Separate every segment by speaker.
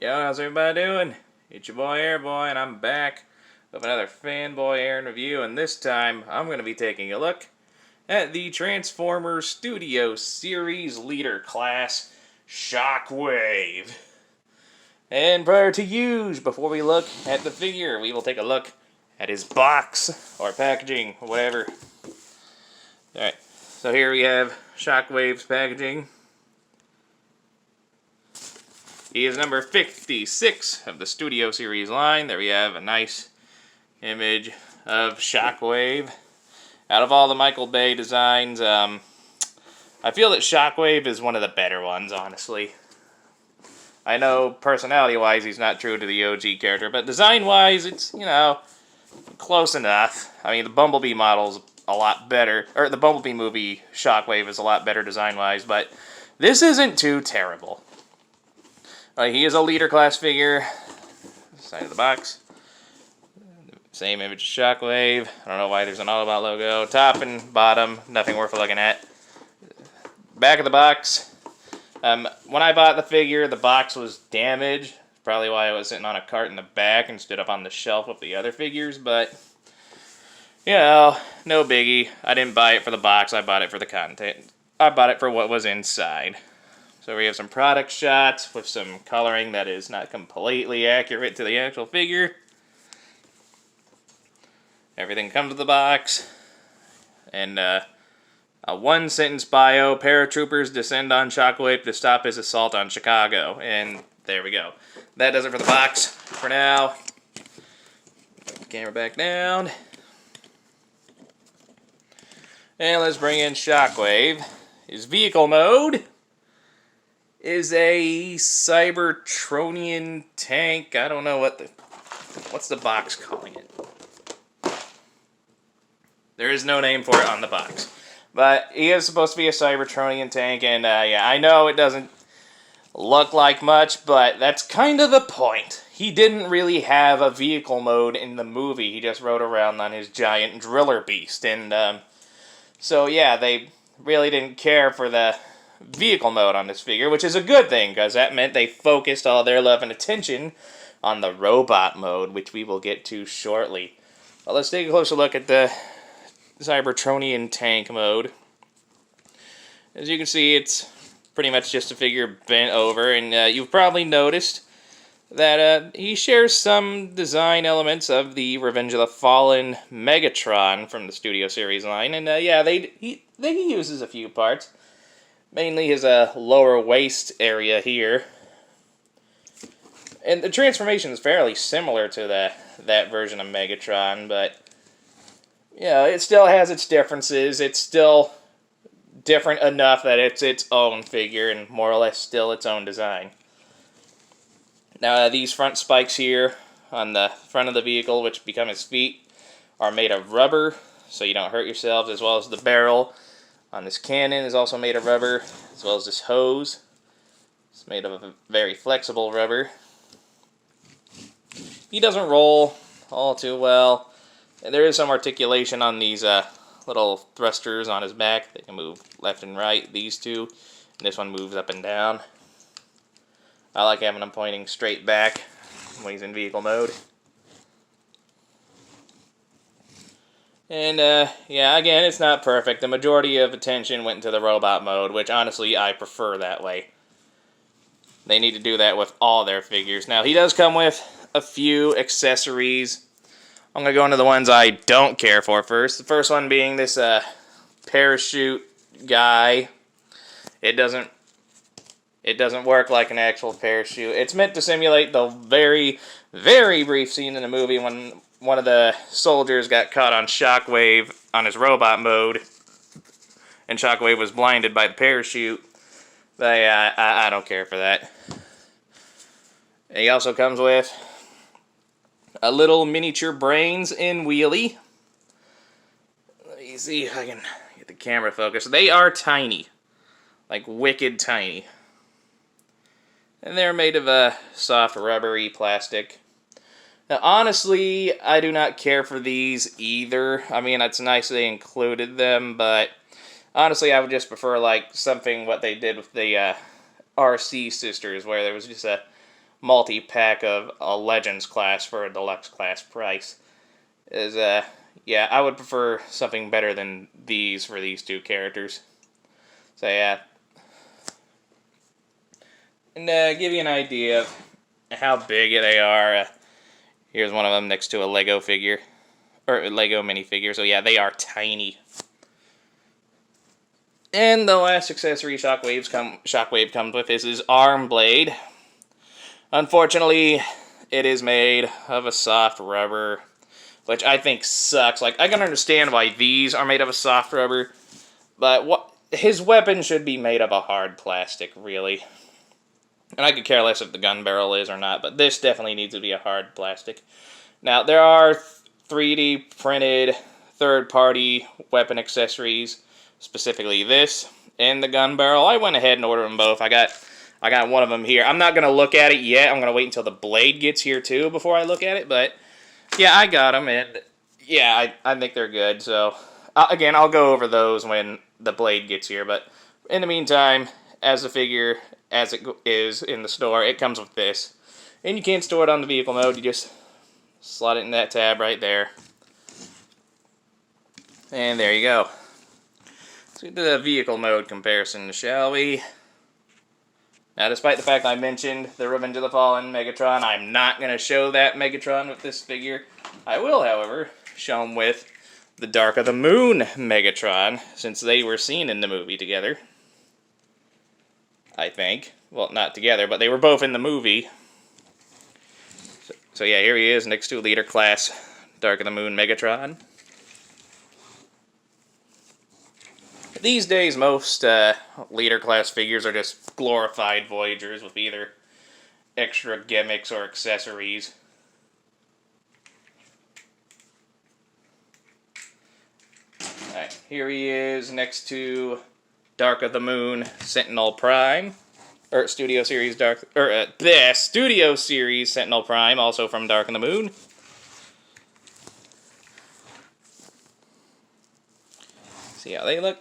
Speaker 1: Yo, how's everybody doing? It's your boy Airboy, and I'm back with another FanBoyAaron review, and this time I'm going to be taking a look at the Transformers Studio Series Leader Class Shockwave. And prior to use, before we look at the figure, we will take a look at his box, or packaging, or whatever. Alright, so here we have Shockwave's packaging. He is number 56 of the Studio Series line. There we have a nice image of Shockwave. Out of all the Michael Bay designs, I feel that Shockwave is one of the better ones, honestly. I know personality-wise he's not true to the OG character, but design-wise it's, you know, close enough. I mean, the Bumblebee model's a lot better, or the Bumblebee movie Shockwave is a lot better design-wise, but this isn't too terrible. He is a leader class figure. Side of the box. Same image of Shockwave. I don't know why there's an Autobot logo. Top and bottom, nothing worth looking at. Back of the box. When I bought the figure, the box was damaged. Probably why it was sitting on a cart in the back instead of on the shelf with the other figures, but you know, no biggie. I didn't buy it for the box, I bought it for the content. I bought it for what was inside. So we have some product shots with some coloring that is not completely accurate to the actual figure. Everything comes with the box. And a one-sentence bio: paratroopers descend on Shockwave to stop his assault on Chicago. And there we go. That does it for the box for now. Put the camera back down. And let's bring in Shockwave. His vehicle mode is a Cybertronian tank. I don't know what's the box calling it. There is no name for it on the box. But he is supposed to be a Cybertronian tank, and yeah, I know it doesn't look like much, but that's kind of the point. He didn't really have a vehicle mode in the movie. He just rode around on his giant driller beast, and so yeah, they really didn't care for the vehicle mode on this figure, which is a good thing, because that meant they focused all their love and attention on the robot mode, which we will get to shortly. Well, let's take a closer look at the Cybertronian tank mode. As you can see, it's pretty much just a figure bent over, and you've probably noticed that he shares some design elements of the Revenge of the Fallen Megatron from the Studio Series line, and yeah, he uses a few parts. Mainly his lower waist area here. And the transformation is fairly similar to that version of Megatron, but yeah, it still has its differences. It's still different enough that it's its own figure and more or less still its own design. Now these front spikes here on the front of the vehicle, which become his feet, are made of rubber so you don't hurt yourselves, as well as the barrel on this cannon is also made of rubber, as well as this hose. It's made of a very flexible rubber. He doesn't roll all too well. And there is some articulation on these little thrusters on his back. They can move left and right, these two. And this one moves up and down. I like having them pointing straight back when he's in vehicle mode. And, yeah, again, it's not perfect. The majority of attention went into the robot mode, which, honestly, I prefer that way. They need to do that with all their figures. Now, he does come with a few accessories. I'm going to go into the ones I don't care for first. The first one being this, parachute guy. It doesn't work like an actual parachute. It's meant to simulate the very, very brief scene in the movie when one of the soldiers got caught on Shockwave on his robot mode, and Shockwave was blinded by the parachute. But yeah, I don't care for that. He also comes with a little miniature brains in wheelie. Let me see if I can get the camera focused. They are tiny, like wicked tiny. And they're made of a soft rubbery plastic. Now, honestly, I do not care for these either. I mean, it's nice they included them, but honestly, I would just prefer, like, something what they did with the RC sisters, where there was just a multi-pack of a Legends class for a deluxe class price. Yeah, I would prefer something better than these for these two characters. So yeah. And give you an idea of how big they are, here's one of them next to a Lego figure, or a Lego minifigure. So yeah, they are tiny. And the last accessory Shockwave comes with is his arm blade. Unfortunately, it is made of a soft rubber, which I think sucks. Like, I can understand why these are made of a soft rubber, but his weapon should be made of a hard plastic, really. And I could care less if the gun barrel is or not, but this definitely needs to be a hard plastic. Now, there are 3D printed third-party weapon accessories, specifically this and the gun barrel. I went ahead and ordered them both. I got one of them here. I'm not going to look at it yet. I'm going to wait until the blade gets here, too, before I look at it. But, yeah, I got them, and, yeah, I think they're good. So, again, I'll go over those when the blade gets here. But, in the meantime, as the figure, as it is in the store, it comes with this. And you can't store it on the vehicle mode. You just slot it in that tab right there. And there you go. Let's get to the vehicle mode comparison, shall we? Now, despite the fact I mentioned the Revenge of the Fallen Megatron, I'm not going to show that Megatron with this figure. I will, however, show him with the Dark of the Moon Megatron, since they were seen in the movie together. I think. Well, not together, but they were both in the movie. So yeah, here he is next to Leader Class Dark of the Moon Megatron. These days, most Leader Class figures are just glorified Voyagers with either extra gimmicks or accessories. Alright, here he is next to Dark of the Moon Sentinel Prime. Or Studio Series Studio Series Sentinel Prime, also from Dark of the Moon. See how they look.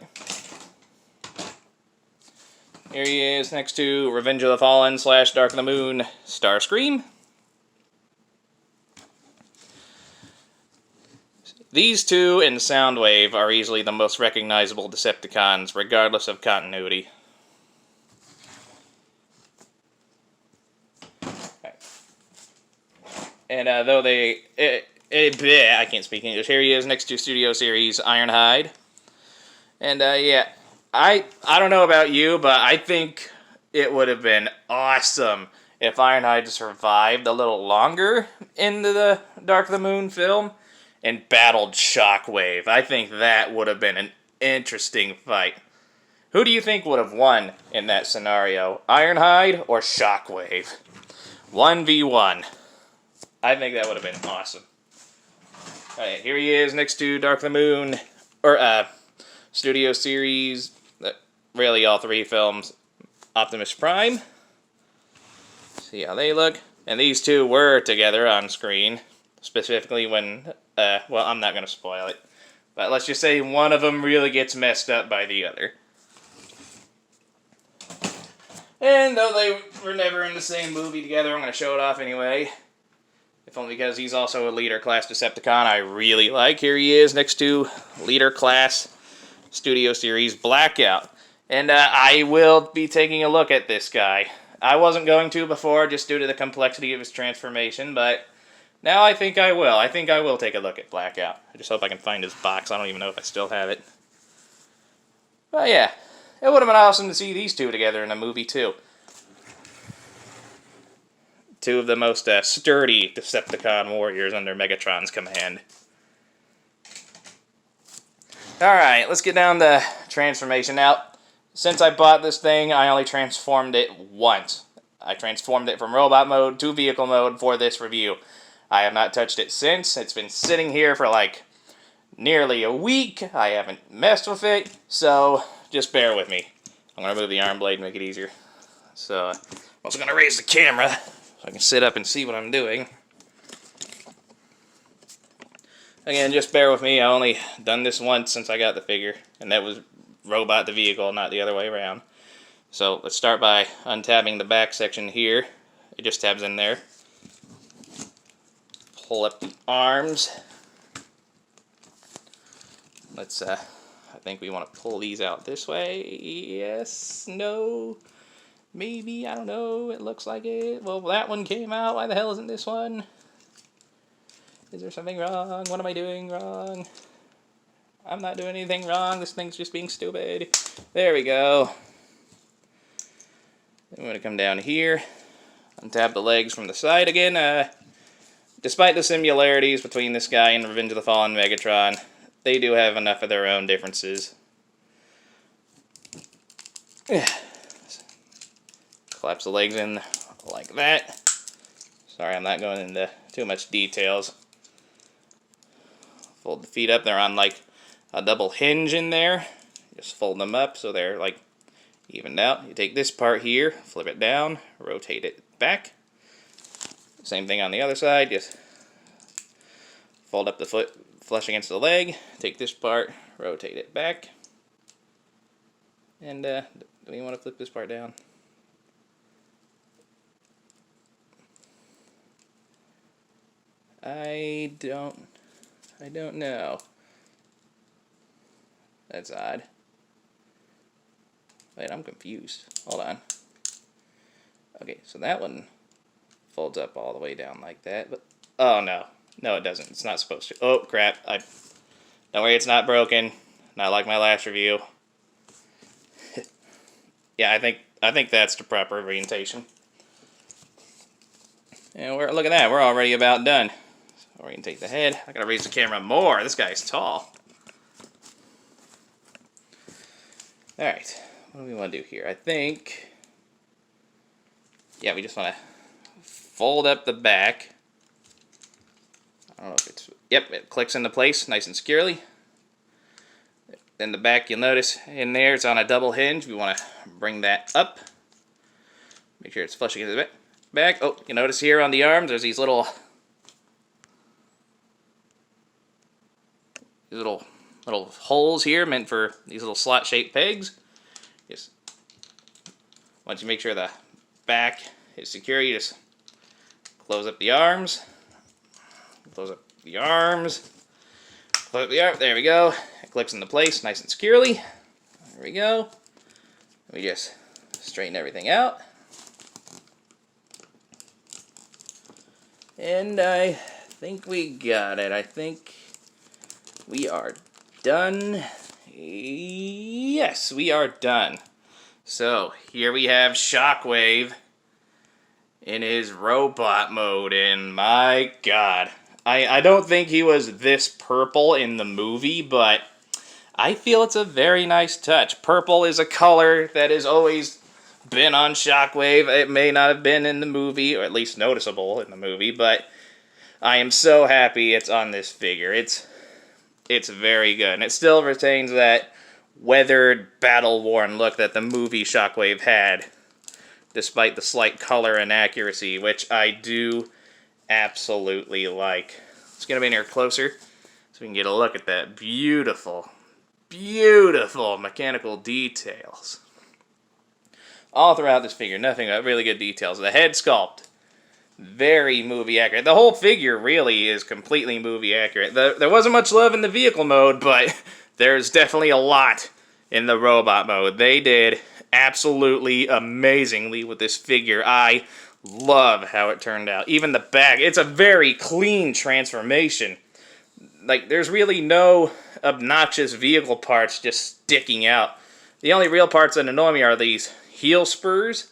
Speaker 1: Here he is next to Revenge of the Fallen / Dark of the Moon Starscream. These two and Soundwave are easily the most recognizable Decepticons, regardless of continuity. And though I can't speak English. Here he is next to Studio Series Ironhide. And yeah, I don't know about you, but I think it would have been awesome if Ironhide survived a little longer into the Dark of the Moon film and battled Shockwave. I think that would have been an interesting fight. Who do you think would have won in that scenario? Ironhide or Shockwave? 1v1. I think that would have been awesome. Alright, here he is next to Dark of the Moon, or Studio Series, really all three films, Optimus Prime. See how they look. And these two were together on screen, specifically when, well, I'm not going to spoil it. But let's just say one of them really gets messed up by the other. And though they were never in the same movie together, I'm going to show it off anyway. If only because he's also a Leader Class Decepticon I really like. Here he is next to Leader Class Studio Series Blackout. And I will be taking a look at this guy. I wasn't going to before just due to the complexity of his transformation, but now I think I will. I think I will take a look at Blackout. I just hope I can find his box. I don't even know if I still have it. But yeah, it would have been awesome to see these two together in a movie too. Two of the most sturdy Decepticon warriors under Megatron's command. Alright, let's get down to transformation. Now, since I bought this thing, I only transformed it once. I transformed it from robot mode to vehicle mode for this review. I have not touched it since. It's been sitting here for like nearly a week. I haven't messed with it, so just bear with me. I'm going to move the arm blade and make it easier. So, I'm also going to raise the camera so I can sit up and see what I'm doing. Again, just bear with me. I only done this once since I got the figure, and that was robot to vehicle, not the other way around. So let's start by untabbing the back section here. It just tabs in there. Pull up the arms. Let's, I think we want to pull these out this way. Yes, no, maybe, I don't know, it looks like it. Well, that one came out, why the hell isn't this one? Is there something wrong? What am I doing wrong? I'm not doing anything wrong, this thing's just being stupid. There we go. Then we're going to come down here, untap the legs from the side again. Despite the similarities between this guy and Revenge of the Fallen Megatron, they do have enough of their own differences. Collapse the legs in like that. Sorry, I'm not going into too much details. Fold the feet up. They're on like a double hinge in there. Just fold them up so they're like evened out. You take this part here, flip it down, rotate it back. Same thing on the other side. Just fold up the foot flush against the leg, take this part, rotate it back, and do we want to flip this part down? I don't know. That's odd. Wait, I'm confused. Hold on. Okay, so that one folds up all the way down like that, but oh no. No, it doesn't. It's not supposed to. Oh, crap. Don't worry, it's not broken. Not like my last review. Yeah, I think that's the proper orientation. And look at that. We're already about done. So orientate the head. I gotta raise the camera more. This guy's tall. Alright. What do we want to do here? I think... yeah, we just want to fold up the back. I don't know if it's... yep, it clicks into place nice and securely. Then the back, you'll notice in there, it's on a double hinge. We want to bring that up. Make sure it's flush against the back. Oh, you notice here on the arms, there's these little holes here meant for these little slot-shaped pegs. Just once you make sure the back is secure, you just close up the arms. Close up the arms. Close up the arm. There we go. It clicks into place nice and securely. There we go. We just straighten everything out. And I think we got it. I think we are done. Yes, we are done. So, here we have Shockwave in his robot mode, and my god. I don't think he was this purple in the movie, but I feel it's a very nice touch. Purple is a color that has always been on Shockwave. It may not have been in the movie, or at least noticeable in the movie, but I am so happy it's on this figure. It's very good, and it still retains that weathered, battle-worn look that the movie Shockwave had, despite the slight color inaccuracy, which I do absolutely like. Let's get him in here closer so we can get a look at that beautiful, beautiful mechanical details. All throughout this figure, nothing but really good details. The head sculpt, very movie accurate. The whole figure really is completely movie accurate. There wasn't much love in the vehicle mode, but there's definitely a lot in the robot mode. They did absolutely amazingly with this figure. I love how it turned out. Even the back, it's a very clean transformation. Like, there's really no obnoxious vehicle parts just sticking out. The only real parts that annoy me are these heel spurs,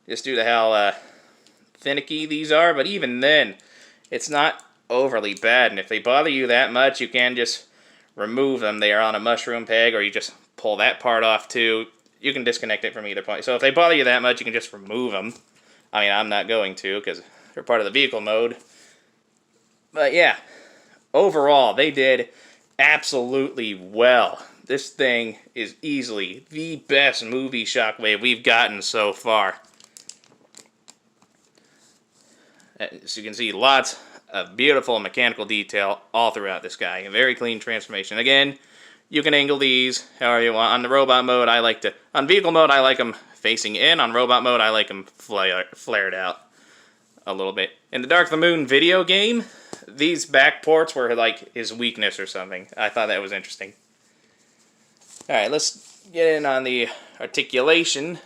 Speaker 1: just due to how finicky these are, but even then, it's not overly bad, and if they bother you that much, you can just remove them. They are on a mushroom peg, or you just pull that part off too. You can disconnect it from either point. So if they bother you that much, you can just remove them. I mean, I'm not going to, because they're part of the vehicle mode. But yeah, overall, they did absolutely well. This thing is easily the best movie Shockwave we've gotten so far. As you can see, lots of beautiful mechanical detail all throughout this guy. A very clean transformation. Again, you can angle these however you want. On the robot mode, on vehicle mode, I like them facing in. On robot mode, I like them flared out. a little bit. In the Dark of the Moon video game, these back ports were like his weakness or something. I thought that was interesting. Alright, let's get in on the articulation.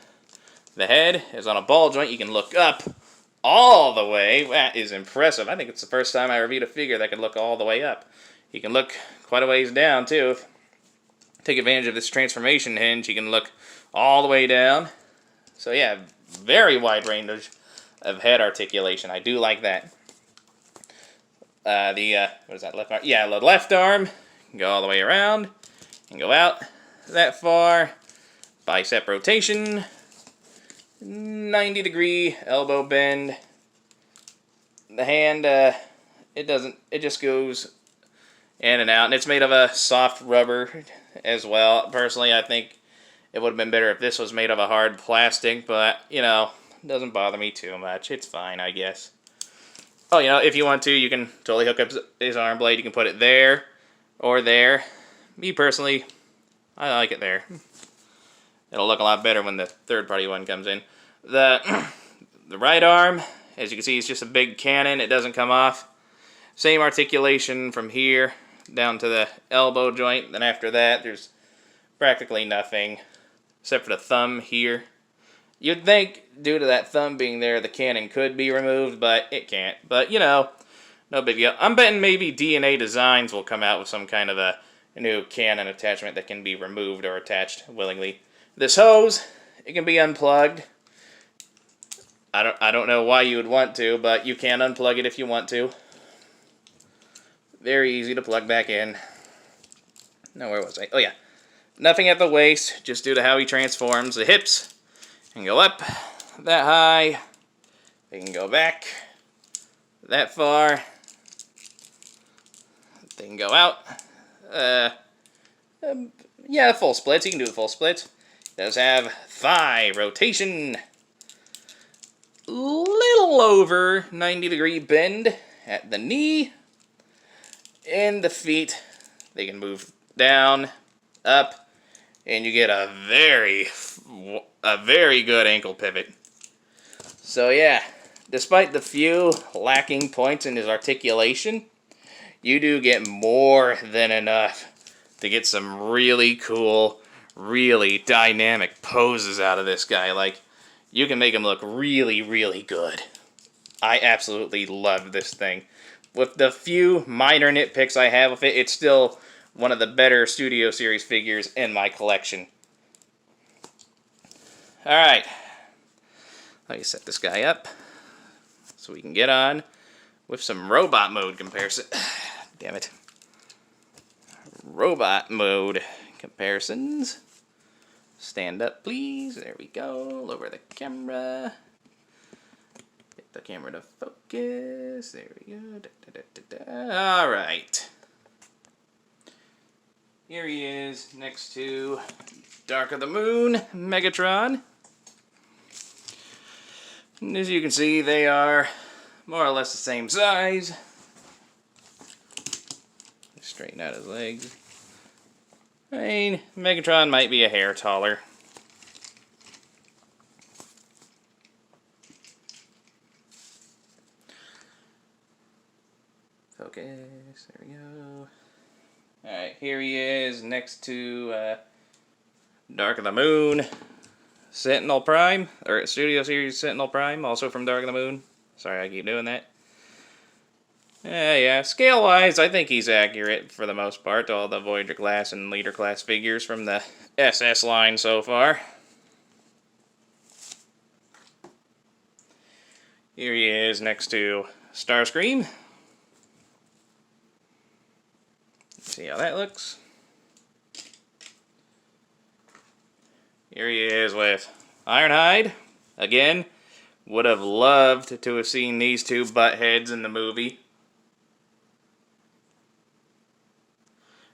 Speaker 1: The head is on a ball joint. You can look up all the way. That is impressive. I think it's the first time I reviewed a figure that could look all the way up. You can look quite a ways down, too. Take advantage of this transformation hinge. You can look all the way down. So, yeah, very wide range of head articulation. I do like that. What is that, left arm? Yeah, the left arm. Can go all the way around. And go out that far. Bicep rotation. 90-degree elbow bend. The hand, it just goes in and out. And it's made of a soft rubber as well. Personally, I think it would have been better if this was made of a hard plastic. But, you know, it doesn't bother me too much. It's fine, I guess. Oh, you know, if you want to, you can totally hook up his arm blade. You can put it there or there. Me, personally, I like it there. It'll look a lot better when the third-party one comes in. The right arm, as you can see, is just a big cannon. It doesn't come off. Same articulation from here down to the elbow joint. Then after that, there's practically nothing except for the thumb here. You'd think, due to that thumb being there, the cannon could be removed, but it can't. But, you know, no big deal. I'm betting maybe DNA Designs will come out with some kind of a new cannon attachment that can be removed or attached willingly. This hose, it can be unplugged. I don't know why you would want to, but you can unplug it if you want to. Very easy to plug back in. No, where was I? Oh, yeah. Nothing at the waist, just due to how he transforms. The hips can go up that high. They can go back that far. They can go out. Yeah, full splits. You can do the full splits. It does have thigh rotation. Little over 90-degree bend at the knee. And the feet, they can move down, up, and you get a very good ankle pivot. So yeah, despite the few lacking points in his articulation, you do get more than enough to get some really cool, really dynamic poses out of this guy. Like, you can make him look really, really good. I absolutely love this thing. With the few minor nitpicks I have with it, it's still one of the better Studio Series figures in my collection. Alright. Let me set this guy up so we can get on with some robot mode comparison. Damn it. Robot mode comparisons. Stand up, please. There we go. Lower the camera. Get the camera to focus. There we go. Alright. Here he is next to Dark of the Moon, Megatron. And as you can see, they are more or less the same size. Straighten out his legs. I mean, Megatron might be a hair taller. Focus, there we go. Alright, here he is next to Dark of the Moon, Sentinel Prime, or Studio Series Sentinel Prime, also from Dark of the Moon. Sorry, I keep doing that. Yeah, scale-wise, I think he's accurate for the most part to all the Voyager class and Leader class figures from the SS line so far. Here he is next to Starscream. See how that looks. Here he is with Ironhide. Again, would have loved to have seen these two butt heads in the movie.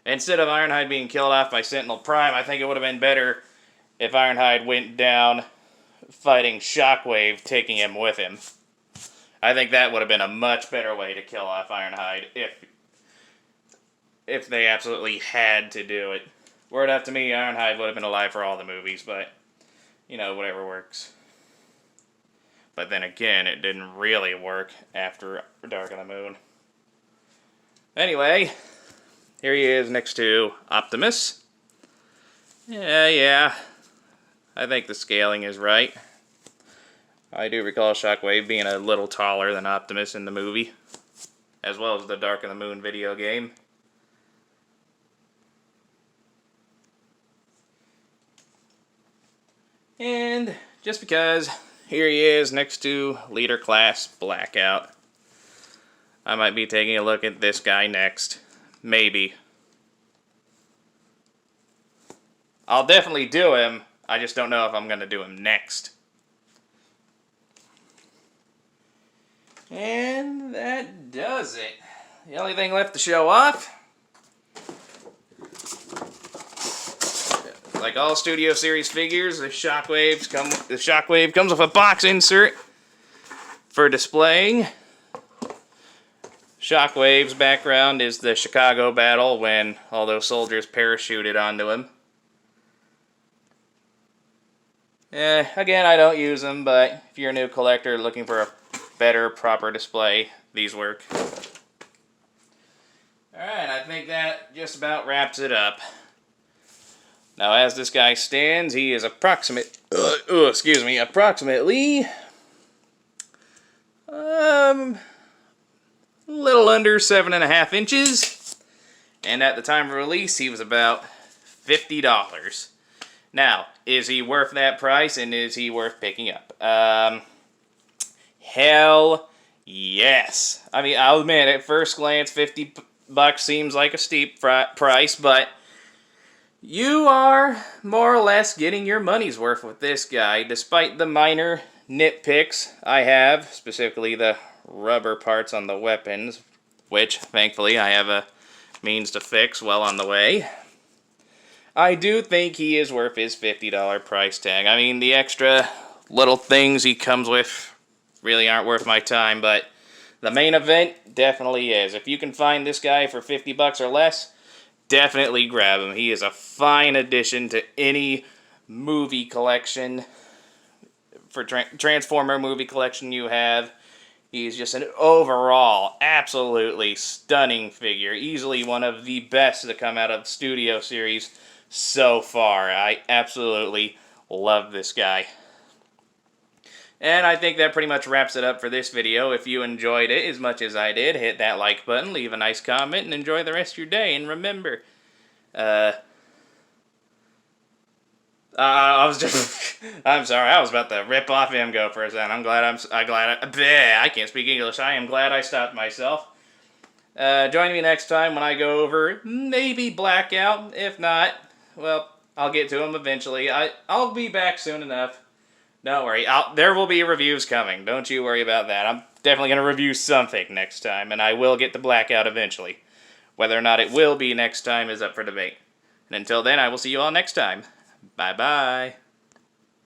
Speaker 1: Instead of Ironhide being killed off by Sentinel Prime, I think it would have been better if Ironhide went down fighting Shockwave, taking him with him. I think that would have been a much better way to kill off Ironhide if they absolutely had to do it. Word up to me, Ironhide would have been alive for all the movies, but, you know, whatever works. But then again, it didn't really work after Dark of the Moon. Anyway, here he is next to Optimus. Yeah. I think the scaling is right. I do recall Shockwave being a little taller than Optimus in the movie, as well as the Dark of the Moon video game. And just because here he is next to Leader Class Blackout, I might be taking a look at this guy next. Maybe. I'll definitely do him, I just don't know if I'm going to do him next. And that does it. The only thing left to show off, like all Studio Series figures, the Shockwave comes with a box insert for displaying. Shockwave's background is the Chicago battle when all those soldiers parachuted onto him. Again, I don't use them, but if you're a new collector looking for a better, proper display, these work. Alright, I think that just about wraps it up. Now, as this guy stands, he is approximately a little under 7.5 inches. And at the time of release, he was about $50. Now, is he worth that price, and is he worth picking up? Hell yes. I mean, I'll admit, at first glance, $50 seems like a steep price, but you are more or less getting your money's worth with this guy, despite the minor nitpicks I have, specifically the rubber parts on the weapons, which, thankfully, I have a means to fix well on the way. I do think he is worth his $50 price tag. I mean, the extra little things he comes with really aren't worth my time, but the main event definitely is. If you can find this guy for $50 or less, definitely grab him. He is a fine addition to any movie collection, for Transformer movie collection you have. He's just an overall absolutely stunning figure. Easily one of the best to come out of Studio Series so far. I absolutely love this guy. And I think that pretty much wraps it up for this video. If you enjoyed it as much as I did, hit that like button, leave a nice comment, and enjoy the rest of your day. And remember, I'm sorry, I was about to rip off Imgo for a second. I can't speak English. I am glad I stopped myself. Join me next time when I go over maybe Blackout. If not, well, I'll get to him eventually. I'll be back soon enough. Don't worry, there will be reviews coming. Don't you worry about that. I'm definitely going to review something next time, and I will get to Blackout eventually. Whether or not it will be next time is up for debate. And until then, I will see you all next time. Bye-bye.